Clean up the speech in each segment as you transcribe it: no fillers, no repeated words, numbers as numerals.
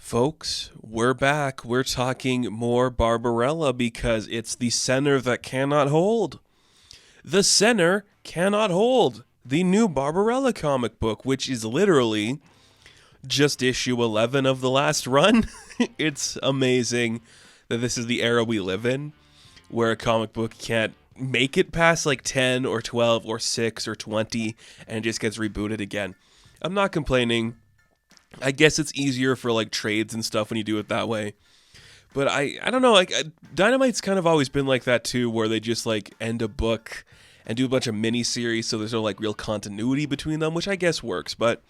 Folks, we're back. We're talking more Barbarella because it's the center that cannot hold. The center cannot hold. The new Barbarella comic book, which is literally just issue 11 of the last run. It's amazing that this is the era we live in, where a comic book can't make it past like 10 or 12 or 6 or 20 and just gets rebooted again. I'm not complaining. I guess it's easier for like trades and stuff when you do it that way. But I don't know, like Dynamite's kind of always been like that too, where they just like end a book and do a bunch of mini series, so there's no like real continuity between them, which I guess works. But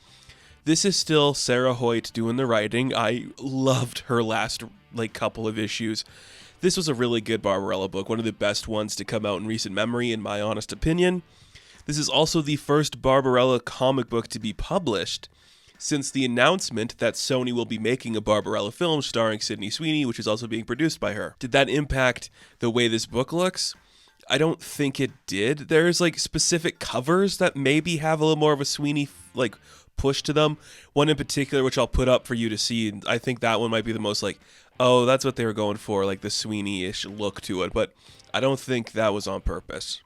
this is still Sarah Hoyt doing the writing. I loved her last like couple of issues. This was a really good Barbarella book, one of the best ones to come out in recent memory, in my honest opinion. This is also the first Barbarella comic book to be published since the announcement that Sony will be making a Barbarella film starring Sydney Sweeney, which is also being produced by her. Did that impact the way this book looks? I don't think it did. There's like specific covers that maybe have a little more of a Sweeney like push to them. One in particular, which I'll put up for you to see. And I think that one might be the most like, oh, that's what they were going for, like the Sweeney-ish look to it. But I don't think that was on purpose.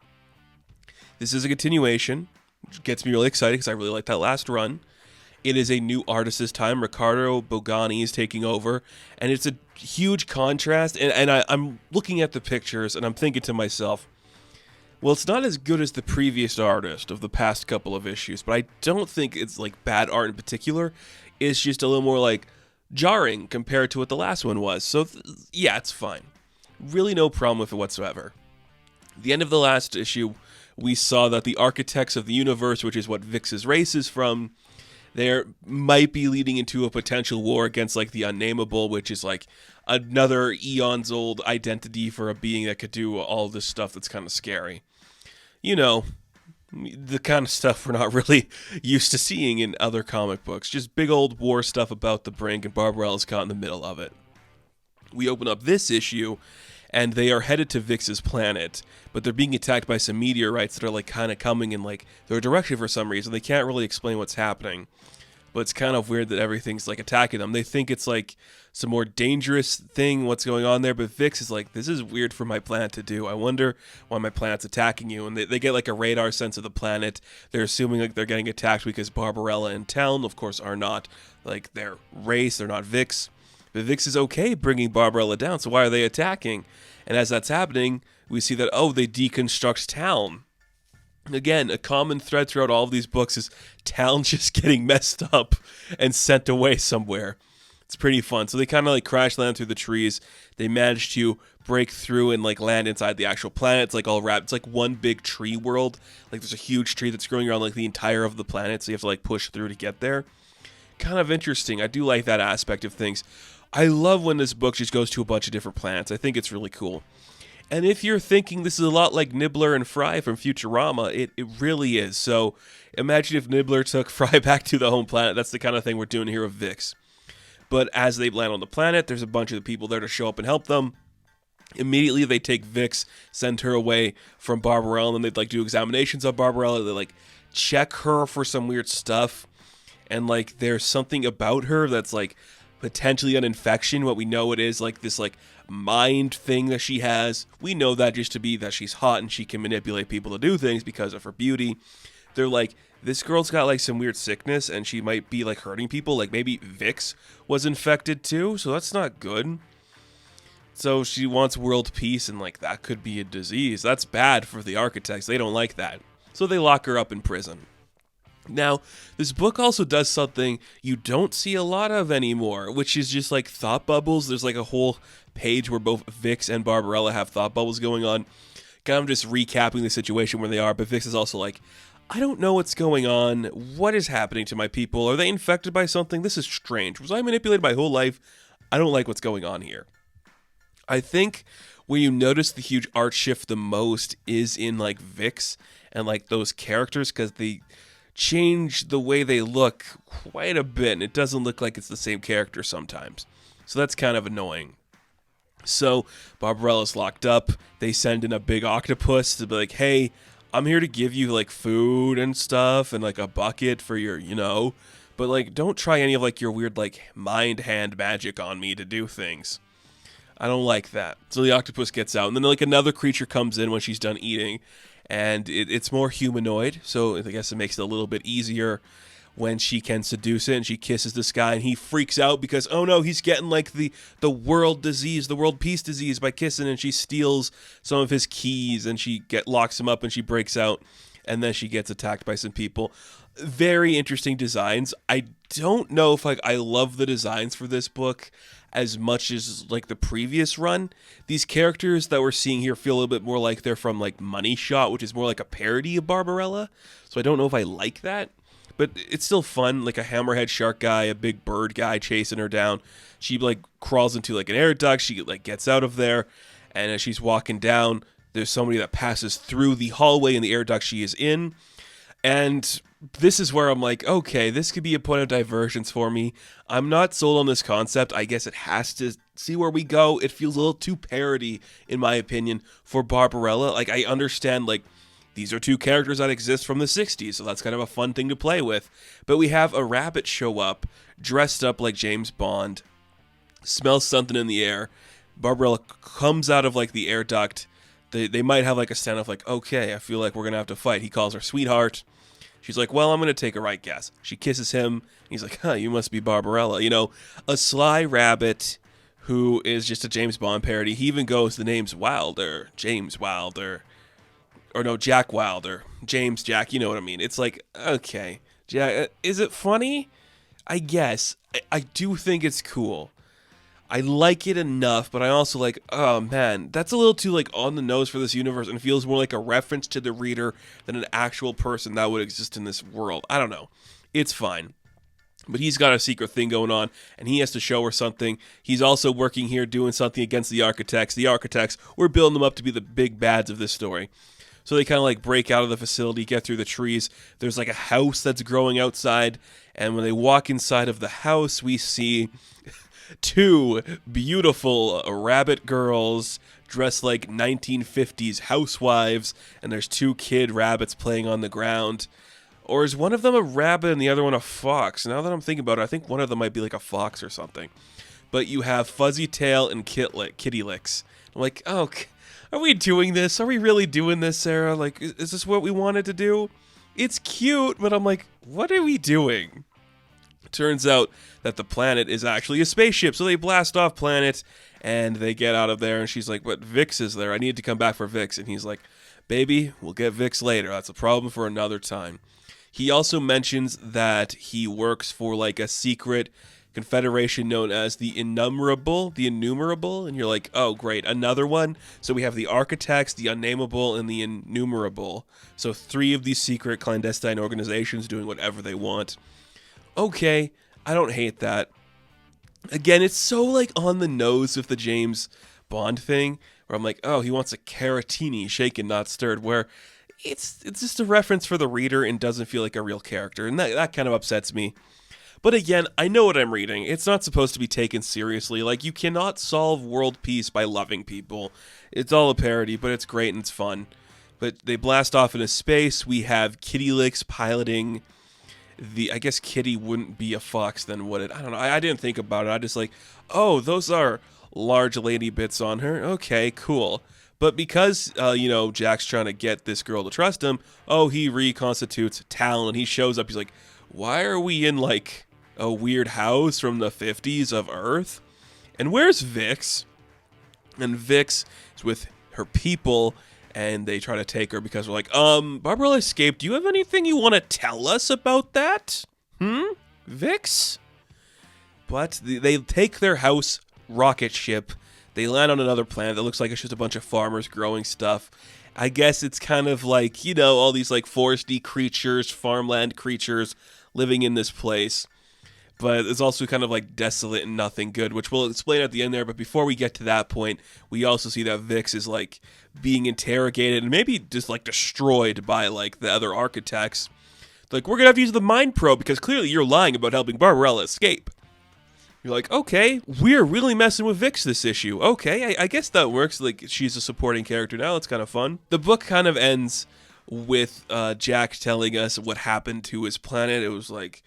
This is a continuation, which gets me really excited because I really like that last run. It is a new artist this time. Riccardo Bogani is taking over, and it's a huge contrast. And I'm looking at the pictures, and I'm thinking to myself, well, it's not as good as the previous artist of the past couple of issues, but I don't think it's like bad art in particular. It's just a little more like jarring compared to what the last one was. So yeah, it's fine. Really no problem with it whatsoever. The end of the last issue, we saw that the architects of the universe, which is what Vix's race is from, there might be leading into a potential war against like the Unnameable, which is like another eons old identity for a being that could do all this stuff that's kind of scary. You know, the kind of stuff we're not really used to seeing in other comic books. Just big old war stuff about the brink, and Barbarella's caught in the middle of it. We open up this issue, and they are headed to Vix's planet, but they're being attacked by some meteorites that are like kind of coming in like their direction for some reason. They can't really explain what's happening, but it's kind of weird that everything's like attacking them. They think it's like some more dangerous thing, what's going on there, but Vix is like, this is weird for my planet to do. I wonder why my planet's attacking you. And they get like a radar sense of the planet. They're assuming like they're getting attacked because Barbarella and Talon, of course, are not like their race. They're not Vix. But Vix is okay bringing Barbarella down, so why are they attacking? And as that's happening, we see that, oh, they deconstruct Talon. Again, a common thread throughout all of these books is Talon just getting messed up and sent away somewhere. It's pretty fun. So they kind of like crash land through the trees. They manage to break through and like land inside the actual planet. It's like all wrapped. It's like one big tree world. Like there's a huge tree that's growing around like the entire of the planet, so you have to like push through to get there. Kind of interesting. I do like that aspect of things. I love when this book just goes to a bunch of different planets. I think it's really cool. And if you're thinking this is a lot like Nibbler and Fry from Futurama, it really is. So imagine if Nibbler took Fry back to the home planet. That's the kind of thing we're doing here with Vix. But as they land on the planet, there's a bunch of the people there to show up and help them. Immediately they take Vix, send her away from Barbarella, and they'd like do examinations of Barbarella. They like check her for some weird stuff. And like there's something about her that's like potentially an infection. What we know it is like this like mind thing that she has. We know that just to be that she's hot and she can manipulate people to do things because of her beauty. They're like, this girl's got like some weird sickness and she might be like hurting people. Like maybe Vix was infected too, so that's not good. So she wants world peace, and like that could be a disease. That's bad for the architects. They don't like that. So they lock her up in prison. Now, this book also does something you don't see a lot of anymore, which is just like thought bubbles. There's like a whole page where both Vix and Barbarella have thought bubbles going on, kind of just recapping the situation where they are. But Vix is also like, I don't know what's going on. What is happening to my people? Are they infected by something? This is strange. Was I manipulated my whole life? I don't like what's going on here. I think where you notice the huge art shift the most is in like Vix and like those characters, because they change the way they look quite a bit, and it doesn't look like it's the same character sometimes. So that's kind of annoying. So Barbarella's locked up. They send in a big octopus to be like, hey, I'm here to give you like food and stuff and like a bucket for your, but like don't try any of like your weird like mind hand magic on me to do things. I don't like that. So the octopus gets out, and then like another creature comes in when she's done eating, and it's more humanoid, so I guess it makes it a little bit easier when she can seduce it, and she kisses this guy, and he freaks out because, oh no, he's getting like the world disease, the world peace disease by kissing, and she steals some of his keys, and she locks him up, and she breaks out, and then she gets attacked by some people. Very interesting designs. I don't know if like I love the designs for this book as much as like the previous run. These characters that we're seeing here feel a little bit more like they're from like Money Shot, which is more like a parody of Barbarella. So I don't know if I like that. But it's still fun, like a hammerhead shark guy, a big bird guy chasing her down. She like crawls into like an air duct. She like gets out of there, and as she's walking down, there's somebody that passes through the hallway in the air duct she is in. And this is where I'm like, okay, this could be a point of divergence for me. I'm not sold on this concept. I guess it has to see where we go. It feels a little too parody, in my opinion, for Barbarella. Like, I understand, like, these are two characters that exist from the 60s, so that's kind of a fun thing to play with. But we have a rabbit show up, dressed up like James Bond, smells something in the air. Barbarella comes out of, like, the air duct. They might have, like, a standoff, like, okay, I feel like we're going to have to fight. He calls her sweetheart. She's like, well, I'm going to take a right guess. She kisses him. He's like, huh, you must be Barbarella. You know, a sly rabbit who is just a James Bond parody. He even goes, the name's Wilder, James Wilder. Or no, Jack Wilder. James, Jack, you know what I mean. It's like, okay. Jack, is it funny? I guess. I do think it's cool. I like it enough, but I also like, oh man, that's a little too like on the nose for this universe and feels more like a reference to the reader than an actual person that would exist in this world. I don't know. It's fine. But he's got a secret thing going on, and he has to show her something. He's also working here doing something against the architects. The architects, we're building them up to be the big bads of this story. So they kind of like break out of the facility, get through the trees. There's like a house that's growing outside, and when they walk inside of the house, we see two beautiful rabbit girls dressed like 1950s housewives, and there's two kid rabbits playing on the ground. Or is one of them a rabbit and the other one a fox? Now that I'm thinking about it, I think one of them might be like a fox or something. But you have Fuzzy Tail and Kitty Licks. I'm like, oh, are we doing this? Are we really doing this, Sarah? Like, is this what we wanted to do? It's cute, but I'm like, what are we doing? Turns out that the planet is actually a spaceship, so they blast off planet, and they get out of there, and she's like, but Vix is there. I need to come back for Vix. And he's like, baby, we'll get Vix later. That's a problem for another time. He also mentions that he works for, like, a secret confederation known as the Innumerable, and you're like, oh, great, another one? So we have the Architects, the Unnameable, and the Innumerable. So 3 of these secret clandestine organizations doing whatever they want. Okay, I don't hate that. Again, it's so, like, on the nose with the James Bond thing, where I'm like, oh, he wants a Caratini, shaken, not stirred, where it's just a reference for the reader and doesn't feel like a real character, and that kind of upsets me. But again, I know what I'm reading. It's not supposed to be taken seriously. Like, you cannot solve world peace by loving people. It's all a parody, but it's great and it's fun. But they blast off into space. We have Kitty Licks piloting I guess Kitty wouldn't be a fox then, would it? I don't know. I didn't think about it. I just like, oh, those are large lady bits on her. Okay, cool. But because, Jack's trying to get this girl to trust him, he reconstitutes Talon. He shows up. He's like, why are we in, like, a weird house from the 50s of Earth? And where's Vix? And Vix is with her people, and they try to take her because we're like, Barbarella escaped. Do you have anything you want to tell us about that? Vix? But they take their house rocket ship. They land on another planet that looks like it's just a bunch of farmers growing stuff. I guess it's kind of like, all these like foresty creatures, farmland creatures living in this place. But it's also kind of like desolate and nothing good, which we'll explain at the end there. But before we get to that point, we also see that Vix is like being interrogated and maybe just like destroyed by like the other architects. Like, we're going to have to use the mind probe because clearly you're lying about helping Barbarella escape. You're like, okay, we're really messing with Vix this issue. Okay, I guess that works. Like, she's a supporting character now. It's kind of fun. The book kind of ends with Jack telling us what happened to his planet. It was like,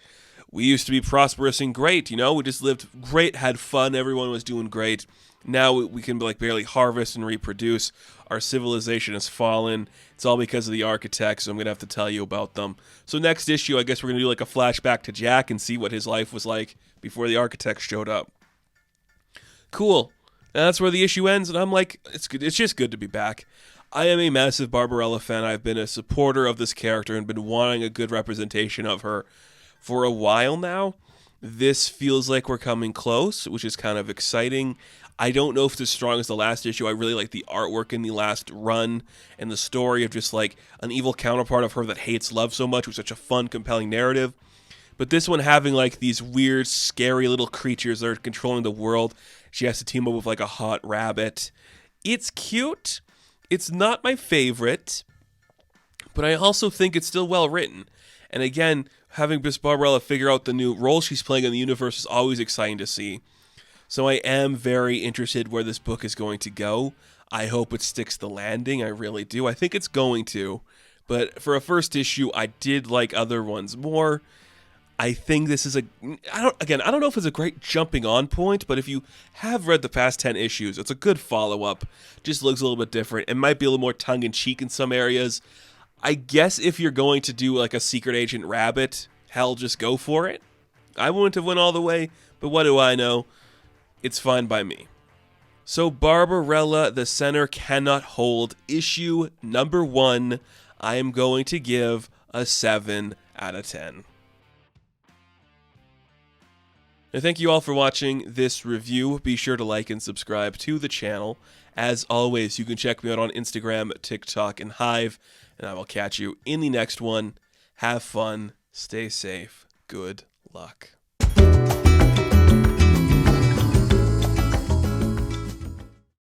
we used to be prosperous and great, you know? We just lived great, had fun, everyone was doing great. Now we can like barely harvest and reproduce. Our civilization has fallen. It's all because of the architects, so I'm going to have to tell you about them. So next issue, I guess we're going to do like a flashback to Jack and see what his life was like before the architects showed up. Cool. And that's where the issue ends, and I'm like, it's good. It's just good to be back. I am a massive Barbarella fan. I've been a supporter of this character and been wanting a good representation of her for a while now. This feels like we're coming close, which is kind of exciting. I don't know if it's as strong as the last issue. I really like the artwork in the last run and the story of just like an evil counterpart of her that hates love so much was such a fun, compelling narrative. But this one having like these weird, scary little creatures that are controlling the world. She has to team up with like a hot rabbit. It's cute. It's not my favorite, but I also think it's still well written. And again, having Miss Barbarella figure out the new role she's playing in the universe is always exciting to see. So I am very interested where this book is going to go. I hope it sticks the landing. I really do. I think it's going to. But for a first issue, I did like other ones more. I think this is I don't know if it's a great jumping on point, but if you have read the past 10 issues, it's a good follow-up. Just looks a little bit different. It might be a little more tongue-in-cheek in some areas. I guess if you're going to do like a Secret Agent Rabbit, hell, just go for it. I wouldn't have went all the way, but what do I know? It's fine by me. So Barbarella, the Center Cannot Hold, issue number 1, I am going to give a 7 out of 10. And thank you all for watching this review. Be sure to like and subscribe to the channel. As always, you can check me out on Instagram, TikTok, and Hive, and I will catch you in the next one. Have fun, stay safe, good luck.